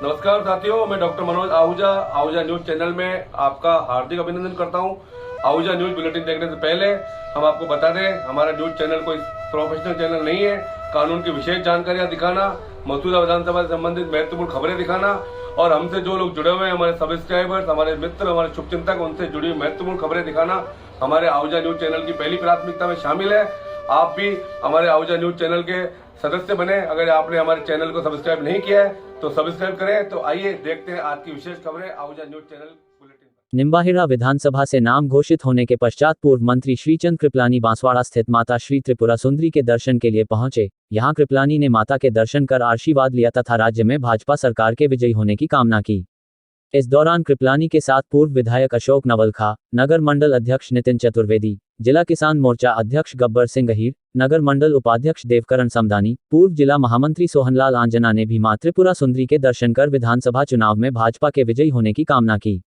नमस्कार साथियों, मैं doctor Manoj Ahuja Ahuja news channel में आपका हार्दिक अभिनंदन करता हूं। आहूजा न्यूज बुलेटिन देखने से पहले हम आपको बता दें, हमारा न्यूज चैनल कोई प्रोफेशनल चैनल नहीं है। कानून की विशेष जानकारियां दिखाना, मौजूदा विधानसभा से संबंधित महत्वपूर्ण खबरें दिखाना और हमसे जो लोग जुड़े हुए हैं, हमारे सब्सक्राइबर्स, हमारे मित्र, हमारे शुभचिंतक, उनसे जुड़ी हुई महत्वपूर्ण खबरें दिखाना हमारे आहूजा न्यूज चैनल की पहली प्राथमिकता में शामिल है। आप भी हमारे आहूजा न्यूज चैनल के सदस्य बने। अगर आपने हमारे चैनल को सब्सक्राइब नहीं किया है तो सब्सक्राइब करें। तो आइए देखते हैं आज की विशेष खबरें Ahuja news channel bulletin. Nimbahera विधानसभा से नाम घोषित होने के पश्चात पूर्व मंत्री श्रीचंद कृपलानी बांसवाड़ा स्थित माता श्री त्रिपुरा सुंदरी के दर्शन के लिए पहुंचे। यहां कृपलानी ने माता के दर्शन कर आशीर्वाद लिया तथा राज्य में भाजपा सरकार के विजयी होने की कामना की। इस दौरान कृपलानी के साथ पूर्व विधायक अशोक नवलखा, नगर मंडल अध्यक्ष नितिन चतुर्वेदी, जिला किसान मोर्चा अध्यक्ष गब्बर सिंह अहीर, नगर मंडल उपाध्यक्ष देवकरण समदानी, पूर्व जिला महामंत्री सोहनलाल आंजना ने भी मां त्रिपुरा सुंदरी के दर्शन कर विधानसभा चुनाव में भाजपा के विजयी होने की कामना की।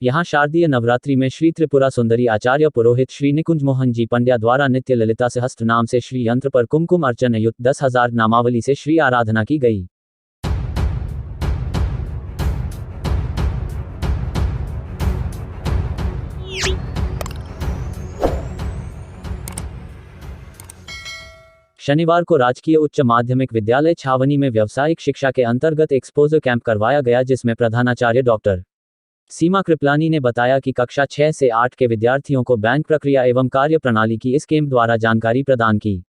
यहां शारदीय नवरात्रि में श्री त्रिपुरा सुंदरी आचार्य पुरोहित श्री निकुंज मोहन जी पंड्या द्वारा नित्य ललिता सहस्त्र नाम से श्री यंत्र पर कुमकुम अर्चन युक्त 10,000 नामावली से श्री आराधना की गई। शनिवार को राजकीय उच्च माध्यमिक विद्यालय छावनी में व्यावसायिक शिक्षा के अंतर्गत एक्सपोजर कैंप करवाया गया, जिसमें प्रधानाचार्य डॉक्टर सीमा कृपलानी ने बताया कि कक्षा 6 से 8 के विद्यार्थियों को बैंक प्रक्रिया एवं कार्य प्रणाली की इस कैंप द्वारा जानकारी प्रदान की।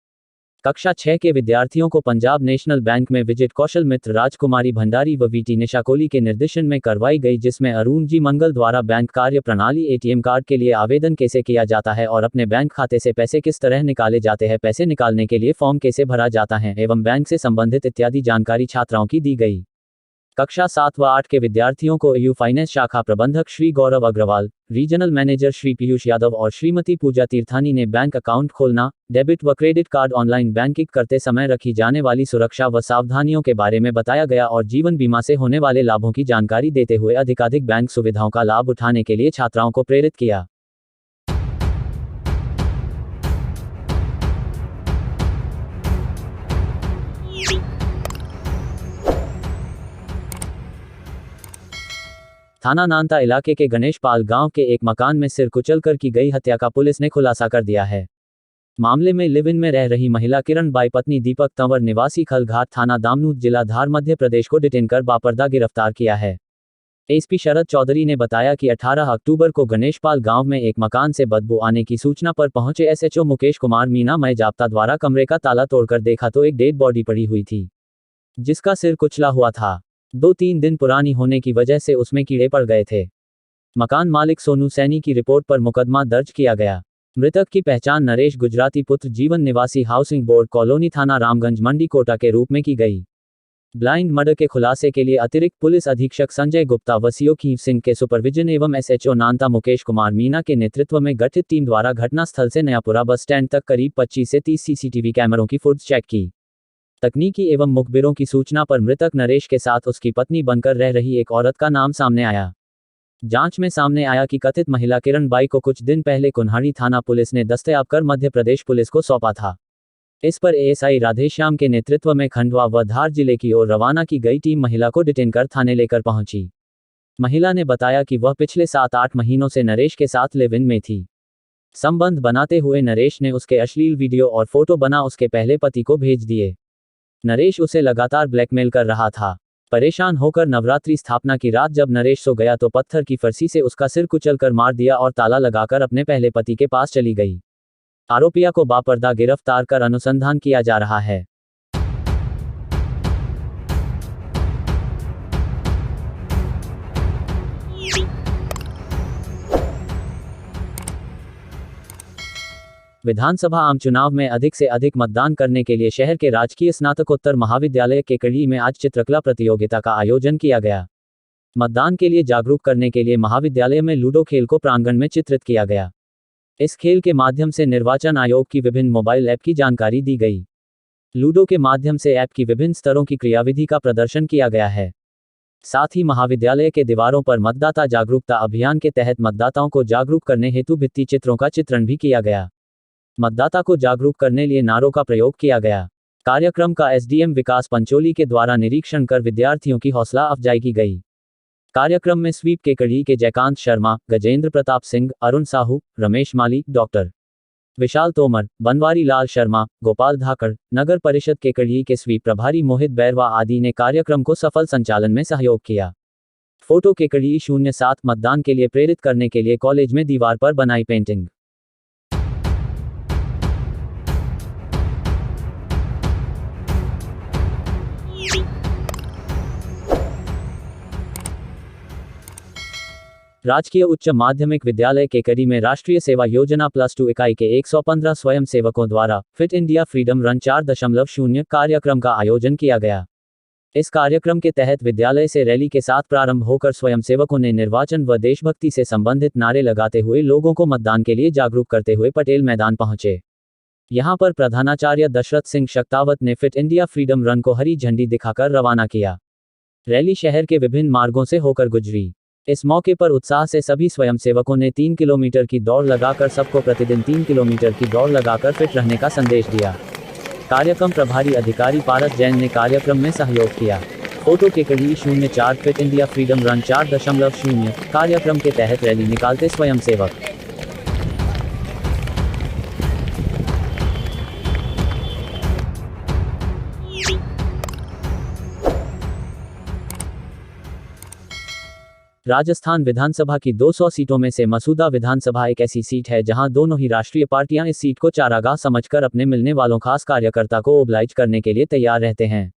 कक्षा 6 के विद्यार्थियों को पंजाब नेशनल बैंक में विजिट कौशल मित्र राजकुमारी भंडारी व वीटी निशा कोहली के निर्देशन में करवाई गई, जिसमें अरुण जी मंगल द्वारा बैंक कार्य प्रणाली, एटीएम कार्ड के लिए आवेदन कैसे किया जाता है और अपने बैंक खाते से पैसे किस तरह निकाले जाते हैं, पैसे निकालने के लिए फॉर्म कैसे भरा जाता है एवं बैंक से संबंधित इत्यादि जानकारी छात्राओं की दी गई। कक्षा 7 व 8 के विद्यार्थियों को यू फाइनेंस शाखा प्रबंधक श्री गौरव अग्रवाल, रीजनल मैनेजर श्री पीयूष यादव और श्रीमती पूजा तीर्थानी ने बैंक अकाउंट खोलना, डेबिट व क्रेडिट कार्ड, ऑनलाइन बैंकिंग करते समय रखी जाने वाली सुरक्षा व सावधानियों के बारे में बताया गया और जीवन बीमा से होने वाले लाभों की जानकारी देते हुए अधिकाधिक बैंक सुविधाओं का लाभ उठाने के लिए छात्राओं को प्रेरित किया। थाना नांता इलाके के गणेश पाल गांव के एक मकान में सिर कुचलकर की गई हत्या का पुलिस ने खुलासा कर दिया है। मामले में लिव इन में रह रही महिला किरण बाई पत्नी दीपक तंवर निवासी खलघाट थाना दामनूद जिला धार मध्य प्रदेश को डिटेन कर बापर्दा गिरफ्तार किया है। एसपी शरद चौधरी ने बताया कि 18 अक्टूबर को गणेश पाल गांव में एक मकान से बदबू आने की सूचना पर पहुंचे एसएचओ मुकेश कुमार मीना मय जाप्ता द्वारा कमरे का ताला तोड़कर देखा तो एक डेड बॉडी पड़ी हुई थी, जिसका सिर कुचला हुआ था। 2-3 दिन पुरानी होने की वजह से उसमें कीड़े पड़ गए थे। मकान मालिक सोनू सैनी की रिपोर्ट पर मुकदमा दर्ज किया गया। मृतक की पहचान नरेश गुजराती पुत्र जीवन निवासी हाउसिंग बोर्ड कॉलोनी थाना रामगंज मंडी कोटा के रूप में की गई। ब्लाइंड मर्डर के खुलासे के लिए अतिरिक्त पुलिस अधीक्षक संजय गुप्ता व सीओ खीव सिंह के सुपरविजन एवं एसएचओ नांता मुकेश कुमार मीना के नेतृत्व में गठित टीम द्वारा घटनास्थल से नयापुरा बस स्टैंड तक करीब 25 से 30 सीसीटीवी कैमरों की फुटेज चेक की। तकनीकी एवं मुखबिरों की सूचना पर मृतक नरेश के साथ उसकी पत्नी बनकर रह रही एक औरत का नाम सामने आया। जांच में सामने आया कि कथित महिला किरण बाई को कुछ दिन पहले कुन्हाड़ी थाना पुलिस ने दस्तयाब कर मध्य प्रदेश पुलिस को सौंपा था। इस पर एएसआई राधेश्याम के नेतृत्व में खंडवा व धार जिले की ओर रवाना की गई टीम महिला को डिटेन कर थाने लेकर पहुंची। महिला ने बताया कि वह पिछले 7-8 महीनों से नरेश के साथ लिव इन में थी। संबंध बनाते हुए नरेश ने उसके अश्लील वीडियो और फोटो बना उसके पहले पति को भेज दिए। नरेश उसे लगातार ब्लैकमेल कर रहा था। परेशान होकर नवरात्रि स्थापना की रात जब नरेश सो गया तो पत्थर की फरसी से उसका सिर कुचलकर मार दिया और ताला लगाकर अपने पहले पति के पास चली गई। आरोपिया को बापर्दा गिरफ्तार कर अनुसंधान किया जा रहा है। विधानसभा आम चुनाव में अधिक से अधिक मतदान करने के लिए शहर के राजकीय स्नातकोत्तर महाविद्यालय केकड़ी में आज चित्रकला प्रतियोगिता का आयोजन किया गया। मतदान के लिए जागरूक करने के लिए महाविद्यालय में लूडो खेल को प्रांगण में चित्रित किया गया। इस खेल के माध्यम से निर्वाचन आयोग की विभिन्न मोबाइल ऐप की जानकारी दी गई। लूडो के माध्यम से ऐप की विभिन्न स्तरों की क्रियाविधि का प्रदर्शन किया गया है। साथ ही महाविद्यालय के दीवारों पर मतदाता जागरूकता अभियान के तहत मतदाताओं को जागरूक करने हेतु भित्ति चित्रों का चित्रण भी किया गया। मतदाता को जागरूक करने लिए नारों का प्रयोग किया गया। कार्यक्रम का एसडीएम विकास पंचोली के द्वारा निरीक्षण कर विद्यार्थियों की हौसला अफजाई की गई। कार्यक्रम में स्वीप के कड़ी के जयकांत शर्मा, गजेंद्र प्रताप सिंह, अरुण साहू, रमेश माली, डॉक्टर विशाल तोमर, बनवारी लाल शर्मा, गोपाल धाकड़, नगर परिषद के कड़ी के स्वीप प्रभारी मोहित बैरवा आदि ने कार्यक्रम को सफल संचालन में सहयोग किया। फोटो के कड़ी 07 मतदान के लिए प्रेरित करने के लिए कॉलेज में दीवार पर बनाई पेंटिंग। राजकीय उच्च माध्यमिक विद्यालय केकरी में राष्ट्रीय सेवा योजना +2 इकाई के 115 स्वयंसेवकों द्वारा फिट इंडिया फ्रीडम रन 4.0 कार्यक्रम का आयोजन किया गया। इस कार्यक्रम के तहत विद्यालय से रैली के साथ प्रारंभ होकर स्वयंसेवकों ने निर्वाचन व देशभक्ति से संबंधित नारे लगाते हुए लोगों को मतदान के लिए जागरूक करते हुए पटेल मैदान पहुंचे। यहां पर प्रधानाचार्य दशरथ सिंह शक्तावत ने फिट इंडिया फ्रीडम रन को हरी झंडी दिखाकर रवाना किया। रैली शहर के विभिन्न मार्गों से होकर गुजरी। इस मौके पर उत्साह से सभी स्वयंसेवकों ने 3 किलोमीटर की दौड़ लगाकर सबको प्रतिदिन 3 किलोमीटर की दौड़ लगाकर फिट रहने का संदेश दिया। कार्यक्रम प्रभारी अधिकारी पारस जैन ने कार्यक्रम में सहयोग किया। फोटो के कड़ी 04 फिट इंडिया फ्रीडम रन 4.0 कार्यक्रम के तहत रैली निकालते स्वयंसेवक। राजस्थान विधानसभा की 200 सीटों में से मसूदा विधानसभा एक ऐसी सीट है जहां दोनों ही राष्ट्रीय पार्टियां इस सीट को चारागाह समझकर अपने मिलने वालों खास कार्यकर्ता को ओबलाइज करने के लिए तैयार रहते हैं।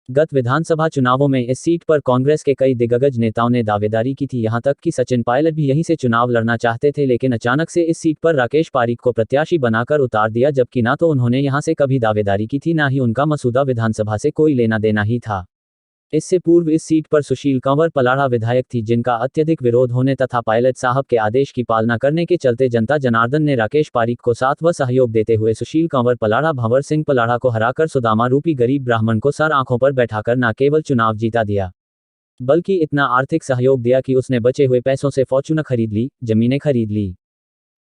गत विधानसभा चुनावों में इस सीट पर कांग्रेस के कई दिग्गज नेताओं ने दावेदारी की थी। यहां तक कि सचिन पायलट भी यहीं से चुनाव लड़ना चाहते थे, लेकिन अचानक से इस सीट पर राकेश पारीख को प्रत्याशी बनाकर उतार दिया, जबकि ना तो उन्होंने यहां से कभी दावेदारी की थी, ना ही उनका मसूदा विधानसभा से कोई लेना देना ही था। इससे पूर्व इस सीट पर सुशील कंवर पलाड़ा विधायक थी, जिनका अत्यधिक विरोध होने तथा पायलट साहब के आदेश की पालना करने के चलते जनता जनार्दन ने राकेश पारीख को साथ व सहयोग देते हुए सुशील कंवर पलाड़ा भंवर सिंह पलाड़ा को हराकर सुदामा रूपी गरीब ब्राह्मण को सर आंखों पर बैठाकर न केवल चुनाव जीता दिया, बल्कि इतना आर्थिक सहयोग दिया कि उसने बचे हुए पैसों से फॉर्च्यूनर खरीद ली, जमीनें खरीद ली।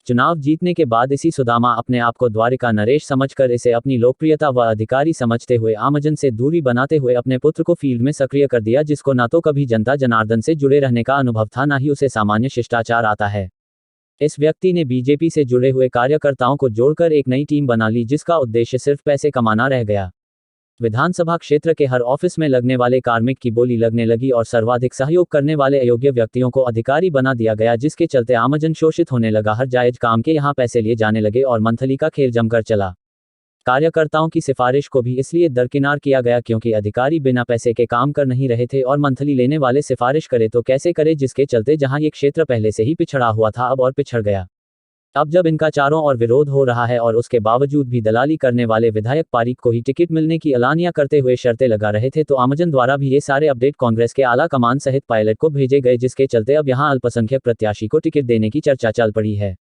चुनाव जीतने के बाद इसी सुदामा अपने आप को द्वारिका नरेश समझकर इसे अपनी लोकप्रियता व अधिकारी समझते हुए आमजन से दूरी बनाते हुए अपने पुत्र को फील्ड में सक्रिय कर दिया, जिसको ना तो कभी जनता जनार्दन से जुड़े रहने का अनुभव था, ना ही उसे सामान्य शिष्टाचार आता है। इस व्यक्ति ने बीजेपी से जुड़े हुए कार्यकर्ताओं को जोड़कर एक नई टीम बना ली, जिसका उद्देश्य सिर्फ पैसे कमाना रह गया। विधानसभा क्षेत्र के हर ऑफिस में लगने वाले कार्मिक की बोली लगने लगी और सर्वाधिक सहयोग करने वाले अयोग्य व्यक्तियों को अधिकारी बना दिया गया, जिसके चलते आमजन शोषित होने लगा। हर जायज काम के यहाँ पैसे लिए जाने लगे और मंथली का खेल जमकर चला। कार्यकर्ताओं की सिफारिश को भी इसलिए दरकिनार किया गया क्योंकि अधिकारी बिना पैसे के काम कर नहीं रहे थे और मंथली लेने वाले सिफारिश करे तो कैसे करे, जिसके चलते जहां ये क्षेत्र पहले से ही पिछड़ा हुआ था अब और पिछड़ गया। अब जब इनका चारों ओर विरोध हो रहा है और उसके बावजूद भी दलाली करने वाले विधायक पारीख को ही टिकट मिलने की एलानियां करते हुए शर्तें लगा रहे थे, तो आमजन द्वारा भी ये सारे अपडेट कांग्रेस के आला कमान सहित पायलट को भेजे गए, जिसके चलते अब यहां अल्पसंख्यक प्रत्याशी को टिकट देने की चर्चा चल पड़ी है।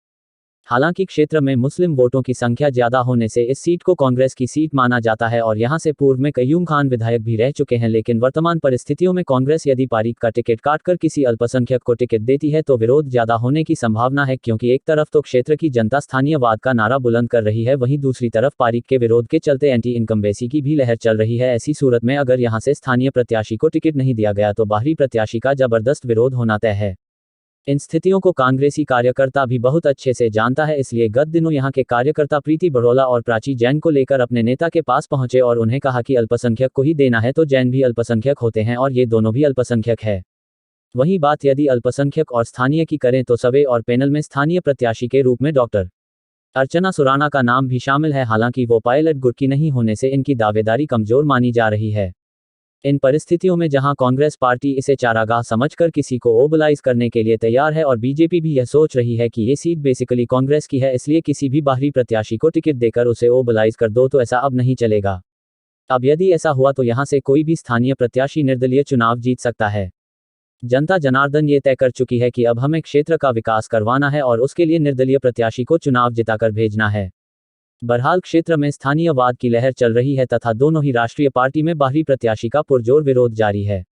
हालांकि क्षेत्र में मुस्लिम वोटों की संख्या ज्यादा होने से इस सीट को कांग्रेस की सीट माना जाता है और यहां से पूर्व में कयूम खान विधायक भी रह चुके हैं, लेकिन वर्तमान परिस्थितियों में कांग्रेस यदि पारीख का टिकट काटकर किसी अल्पसंख्यक को टिकट देती है तो विरोध ज्यादा होने की संभावना है, क्योंकि एक तरफ तो क्षेत्र की जनता स्थानीयवाद का नारा बुलंद कर रही है, वहीं दूसरी तरफ पारीख के विरोध के चलते एंटी इनकम्बेंसी की भी लहर चल रही है। ऐसी सूरत में अगर यहां से स्थानीय प्रत्याशी को टिकट नहीं दिया गया तो बाहरी प्रत्याशी का जबरदस्त विरोध होना तय है। इन स्थितियों को कांग्रेसी कार्यकर्ता भी बहुत अच्छे से जानता है, इसलिए गत दिनों यहां के कार्यकर्ता प्रीति बड़ोला और प्राची जैन को लेकर अपने नेता के पास पहुंचे और उन्हें कहा कि अल्पसंख्यक को ही देना है, तो जैन भी अल्पसंख्यक होते हैं और ये दोनों भी अल्पसंख्यक है। वहीं बात यदि अल्पसंख्यक और स्थानीय की करें तो सर्वे और पैनल में स्थानीय प्रत्याशी के रूप में डॉक्टर अर्चना सुराना का नाम भी शामिल है। हालांकि वो पायलट गुट की नहीं होने से इनकी दावेदारी कमजोर मानी जा रही है। इन परिस्थितियों में जहां कांग्रेस पार्टी इसे चारागाह समझकर किसी को ओबलाइज करने के लिए तैयार है और बीजेपी भी यह सोच रही है कि ये सीट बेसिकली कांग्रेस की है, इसलिए किसी भी बाहरी प्रत्याशी को टिकट देकर उसे ओबलाइज कर दो, तो ऐसा अब नहीं चलेगा। अब यदि ऐसा हुआ तो यहां से कोई भी स्थानीय प्रत्याशी निर्दलीय चुनाव जीत सकता है। जनता जनार्दन ये तय कर चुकी है कि अब हमें क्षेत्र का विकास करवाना है और उसके लिए निर्दलीय प्रत्याशी को चुनाव जिताकर भेजना है। बहरहाल क्षेत्र में स्थानीयवाद की लहर चल रही है तथा दोनों ही राष्ट्रीय पार्टी में बाहरी प्रत्याशी का पुरजोर विरोध जारी है।